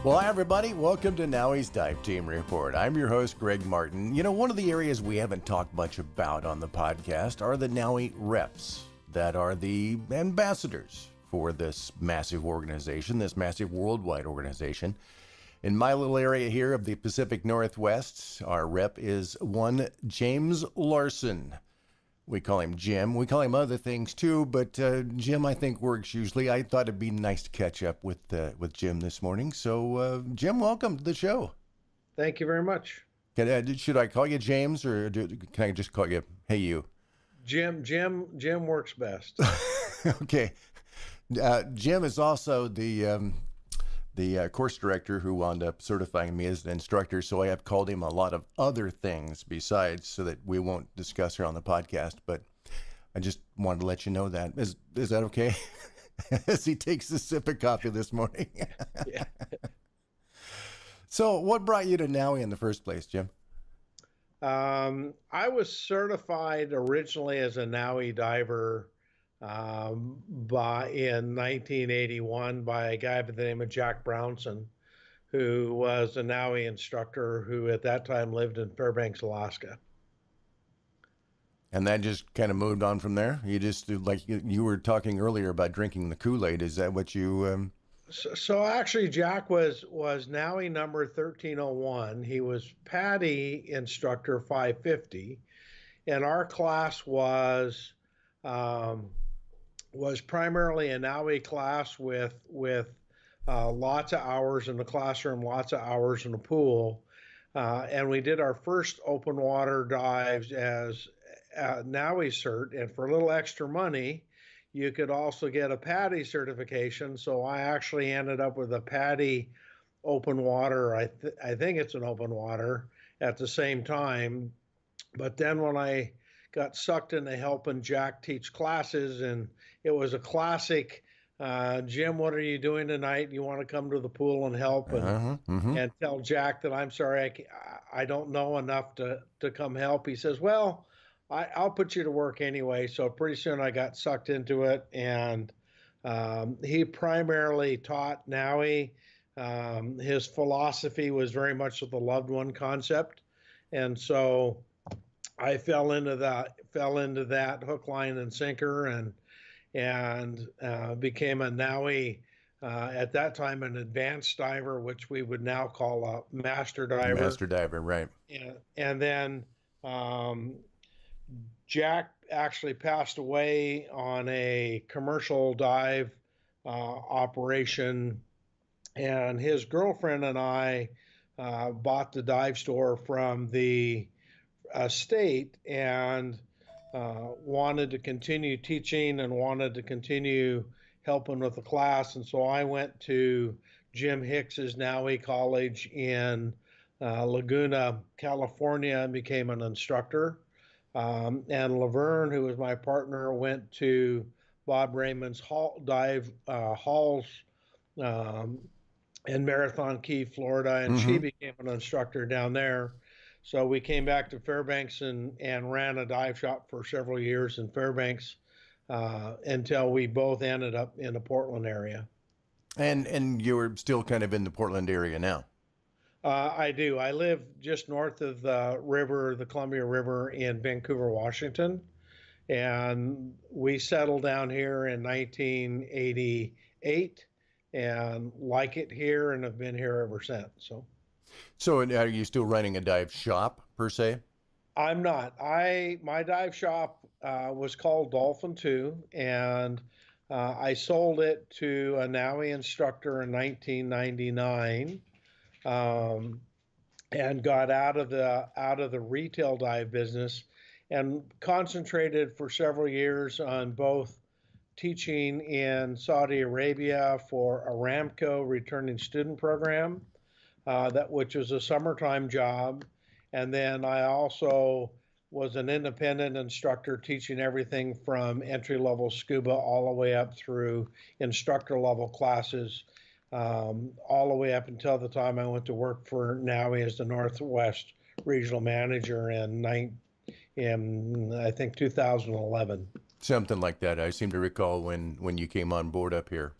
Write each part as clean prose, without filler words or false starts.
Well, hi, everybody. Welcome to NAUI's Dive Team Report. I'm your host, Greg Martin. You know, one of the areas we haven't talked much about on the podcast are the NAUI reps that are the ambassadors for this massive organization, this massive worldwide organization. In my little area here of the Pacific Northwest, our rep is one James Larsen. We call him Jim. We call him other things too, but Jim, I think, works usually. I thought it'd be nice to catch up with Jim this morning. So, Jim, welcome to the show. Thank you very much. Should I call you James, or can I just call you, hey, you? Jim works best. Okay. Jim is also the course director who wound up certifying me as an instructor, so I have called him a lot of other things besides, so that we won't discuss her on the podcast, but I just wanted to let you know that. Is that okay? As he takes a sip of coffee this morning. Yeah. So what brought you to NAUI in the first place, Jim? I was certified originally as a NAUI diver in 1981 by a guy by the name of Jack Brownson, who was a NAUI instructor who at that time lived in Fairbanks, Alaska. And that just kind of moved on from there? You just, like you were talking earlier about drinking the Kool-Aid, is that what you... So actually, Jack was NAUI number 1301. He was PADI instructor 550, and our class was primarily a NAUI class with lots of hours in the classroom, lots of hours in the pool. And we did our first open water dives as NAUI cert. And for a little extra money, you could also get a PADI certification. So I actually ended up with a PADI open water. I think it's an open water at the same time. But then when I got sucked into helping Jack teach classes, and it was a classic, Jim, what are you doing tonight? You want to come to the pool and help? And, and tell Jack that I'm sorry, I don't know enough to come help. He says, well, I'll put you to work anyway. So pretty soon I got sucked into it, and he primarily taught NAUI. His philosophy was very much of the loved one concept. And so I fell into that hook, line, and sinker, and became a NAUI at that time an advanced diver, which we would now call a master diver. Master diver, right? And then Jack actually passed away on a commercial dive operation, and his girlfriend and I bought the dive store from the state, and wanted to continue teaching and wanted to continue helping with the class. And so I went to Jim Hicks's NAUI College in Laguna, California, and became an instructor. And Laverne, who was my partner, went to Bob Raymond's dive halls in Marathon Key, Florida, and she became an instructor down there. So we came back to Fairbanks and ran a dive shop for several years in Fairbanks until we both ended up in the Portland area. And you're still kind of in the Portland area now? I do. I live just north of the river, the Columbia River, in Vancouver, Washington. And we settled down here in 1988 and like it here and have been here ever since. So are you still running a dive shop per se? I'm not. My dive shop was called Dolphin 2, and I sold it to a NAUI instructor in 1999, and got out of the retail dive business and concentrated for several years on both teaching in Saudi Arabia for Aramco returning student program, which was a summertime job. And then I also was an independent instructor teaching everything from entry-level scuba all the way up through instructor-level classes, all the way up until the time I went to work for NAUI as the Northwest Regional Manager in I think 2011. Something like that. I seem to recall when you came on board up here.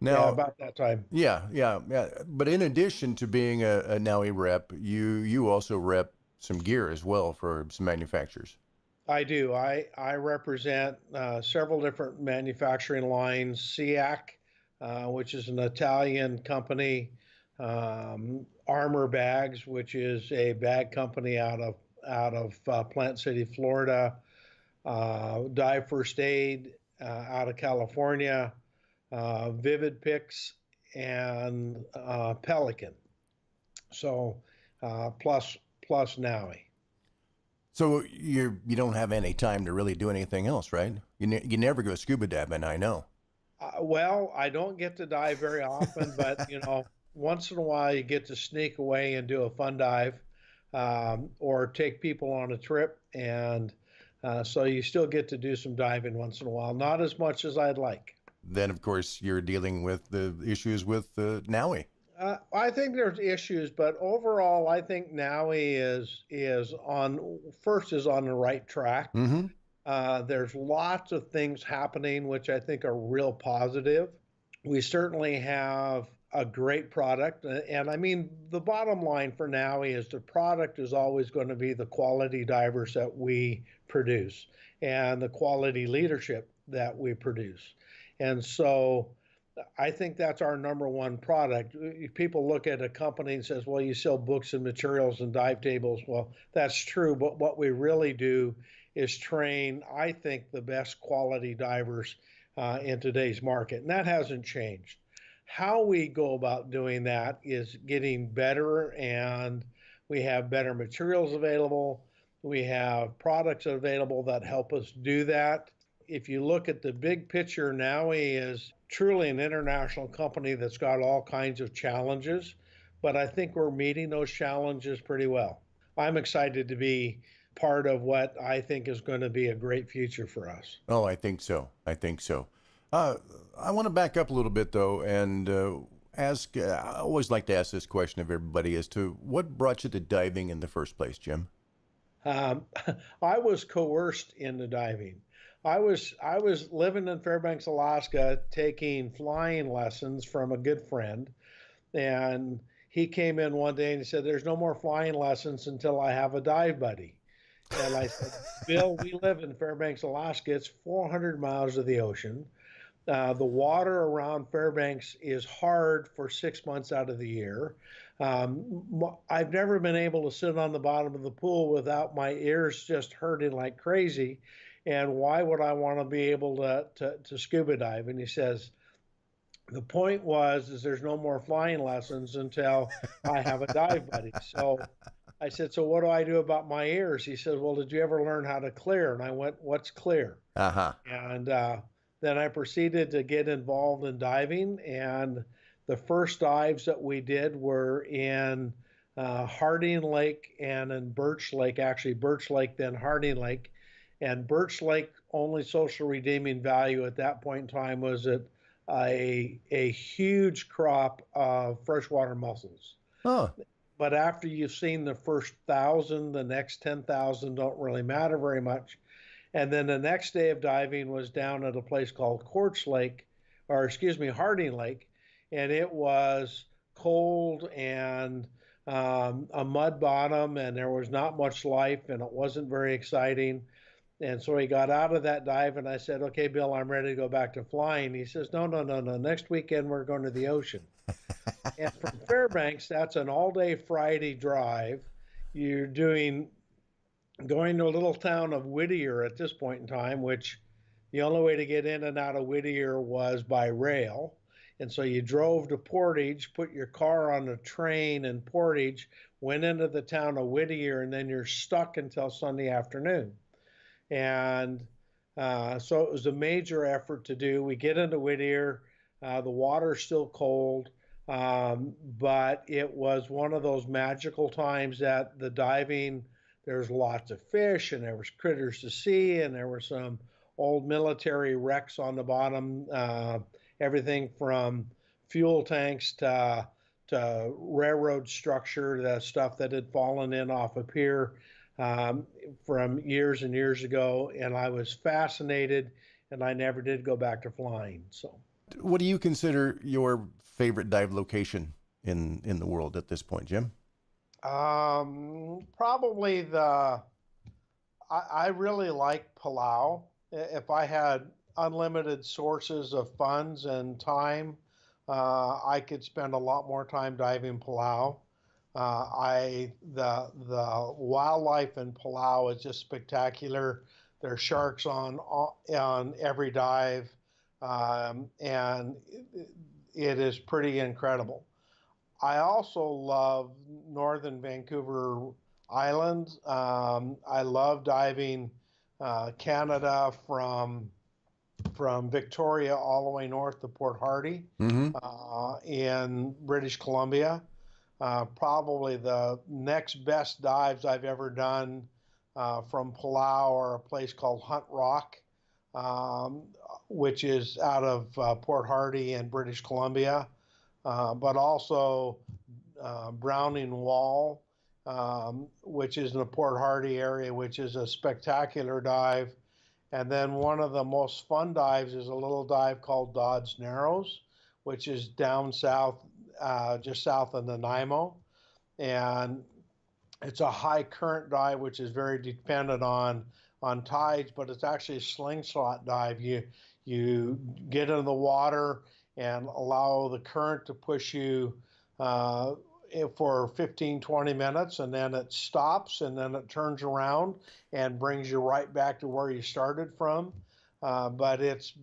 Yeah, Now, about that time. yeah. But in addition to being a NAUI rep, you also rep some gear as well for some manufacturers. I do. I represent several different manufacturing lines. SEAC, which is an Italian company. Armor Bags, which is a bag company out of Plant City, Florida. Dive First Aid out of California. Vivid Picks and Pelican. So plus NAUI. So you don't have any time to really do anything else, right? You never go scuba diving, I know. Well, I don't get to dive very often, but once in a while you get to sneak away and do a fun dive, or take people on a trip, and so you still get to do some diving once in a while. Not as much as I'd like. Then of course you're dealing with the issues with NAUI. I think there's issues, but overall, I think NAUI is on the right track. Mm-hmm. There's lots of things happening, which I think are real positive. We certainly have a great product. And I mean, the bottom line for NAUI is the product is always going to be the quality divers that we produce and the quality leadership that we produce. And so I think that's our number one product. People look at a company and says, well, you sell books and materials and dive tables. Well, that's true. But what we really do is train, I think, the best quality divers in today's market. And that hasn't changed. How we go about doing that is getting better, and we have better materials available. We have products available that help us do that. If you look at the big picture, NAUI is truly an international company that's got all kinds of challenges, but I think we're meeting those challenges pretty well. I'm excited to be part of what I think is going to be a great future for us. Oh, I think so. I think so. I want to back up a little bit though, and ask. I always like to ask this question of everybody as to what brought you to diving in the first place, Jim. Um, I was coerced into diving. I was living in Fairbanks, Alaska, taking flying lessons from a good friend, and he came in one day and he said, "There's no more flying lessons until I have a dive buddy." And I said, "Bill, we live in Fairbanks, Alaska. It's 400 miles of the ocean. The water around Fairbanks is hard for 6 months out of the year. I've never been able to sit on the bottom of the pool without my ears just hurting like crazy. And why would I want to be able to scuba dive?" And he says, the point was is there's no more flying lessons until I have a dive buddy. So I said, so what do I do about my ears? He said, well, did you ever learn how to clear? And I went, what's clear? Uh-huh. And then I proceeded to get involved in diving. And the first dives that we did were in Harding Lake and in Birch Lake, actually Birch Lake, then Harding Lake. And Birch Lake only social redeeming value at that point in time was at a huge crop of freshwater mussels. Oh. But after you've seen the first 1,000, the next 10,000 don't really matter very much. And then the next day of diving was down at a place called Harding Lake, and it was cold and a mud bottom, and there was not much life, and it wasn't very exciting. And so he got out of that dive, and I said, "Okay, Bill, I'm ready to go back to flying." He says, "No, no, no, no. Next weekend we're going to the ocean." And from Fairbanks, that's an all-day Friday drive. You're going to a little town of Whittier at this point in time, which the only way to get in and out of Whittier was by rail. And so you drove to Portage, put your car on a train in Portage, went into the town of Whittier, and then you're stuck until Sunday afternoon. And so it was a major effort to do. We get into Whittier, the water's still cold, but it was one of those magical times that the diving, there's lots of fish and there was critters to see, and there were some old military wrecks on the bottom, everything from fuel tanks to railroad structure, the stuff that had fallen in off a pier from years and years ago. And I was fascinated, and I never did go back to flying. So What do you consider your favorite dive location in the world at this point, Jim? Probably I really like Palau. If I had unlimited sources of funds and time, I could spend a lot more time diving Palau. The wildlife in Palau is just spectacular. There's sharks on every dive, and it is pretty incredible. I also love northern Vancouver Island. I love diving Canada from Victoria all the way north to Port Hardy Mm-hmm. in British Columbia. Probably the next best dives I've ever done from Palau are a place called Hunt Rock, um, which is out of Port Hardy in British Columbia, but also Browning Wall, which is in the Port Hardy area, which is a spectacular dive. And then one of the most fun dives is a little dive called Dodds Narrows, which is down south, just south of Nanaimo. And it's a high current dive, which is very dependent on tides, but it's actually a slingshot dive. You get into the water and allow the current to push you uh, for 15, 20 minutes, and then it stops, and then it turns around and brings you right back to where you started from. But it's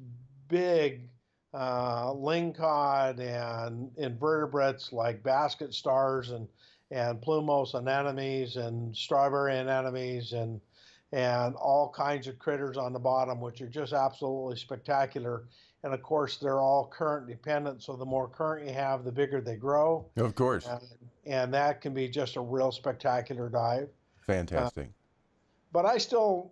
big lingcod and invertebrates like basket stars and plumose anemones and strawberry anemones and all kinds of critters on the bottom, which are just absolutely spectacular. And of course, they're all current dependent. So the more current you have, the bigger they grow. Of course. And that can be just a real spectacular dive. Uh, Fantastic. but I still,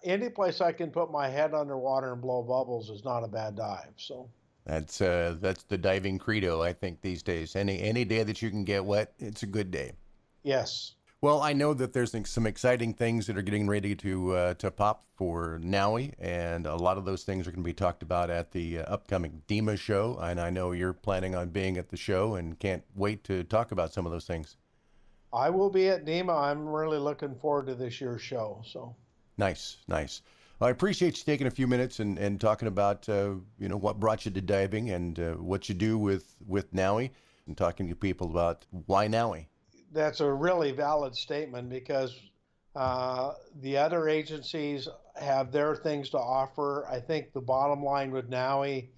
any place I can put my head underwater and blow bubbles is not a bad dive. So That's the diving credo, I think, these days. Any day that you can get wet, it's a good day. yes. Well, I know that there's some exciting things that are getting ready to pop for NAUI, and a lot of those things are going to be talked about at the upcoming DEMA show. And I know you're planning on being at the show and can't wait to talk about some of those things. I will be at NEMA. I'm really looking forward to this year's show. So Nice, nice. Well, I appreciate you taking a few minutes and talking about what brought you to diving and what you do with NAUI, and talking to people about why NAUI. that's a really valid statement because the other agencies have their things to offer. I think the bottom line with NAUI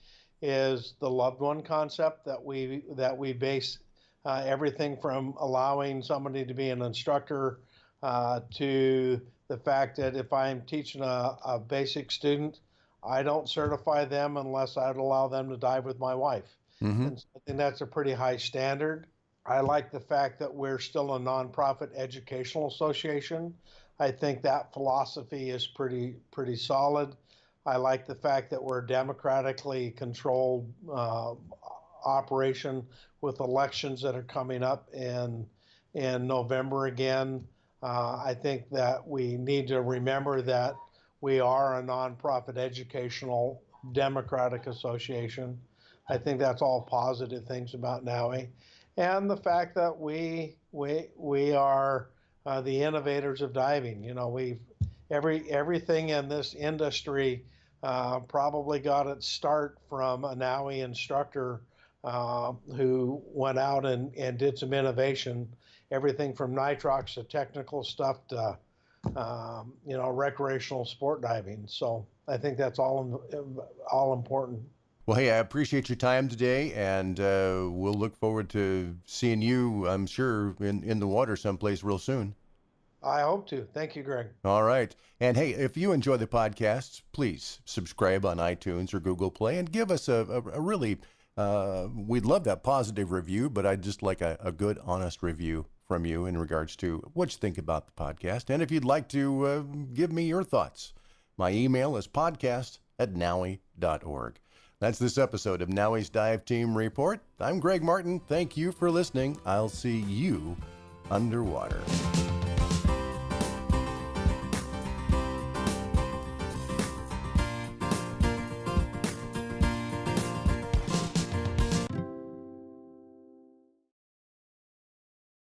is the loved one concept that we base everything from allowing somebody to be an instructor to the fact that if I'm teaching a basic student, I don't certify them unless I'd allow them to dive with my wife. Mm-hmm. And I think that's a pretty high standard. I like the fact that we're still a nonprofit educational association. I think that philosophy is pretty solid. I like the fact that we're a democratically controlled operation with elections that are coming up in November again. I think that we need to remember that we are a nonprofit educational democratic association. I think that's all positive things about NAUI, and the fact that we are the innovators of diving. You know, everything in this industry probably got its start from a NAUI instructor who went out and did some innovation, everything from nitrox to technical stuff to recreational sport diving. So I think that's all important. Well, hey, I appreciate your time today, and we'll look forward to seeing you, I'm sure, in the water someplace real soon. I hope to. Thank you, Greg. All right. And hey, if you enjoy the podcasts, please subscribe on iTunes or Google Play and give us a really, we'd love that positive review, but I'd just like a good, honest review from you in regards to what you think about the podcast. And if you'd like to give me your thoughts, my email is podcast@naui.org. That's this episode of NAUI's Dive Team Report. I'm Greg Martin. Thank you for listening. I'll see you underwater.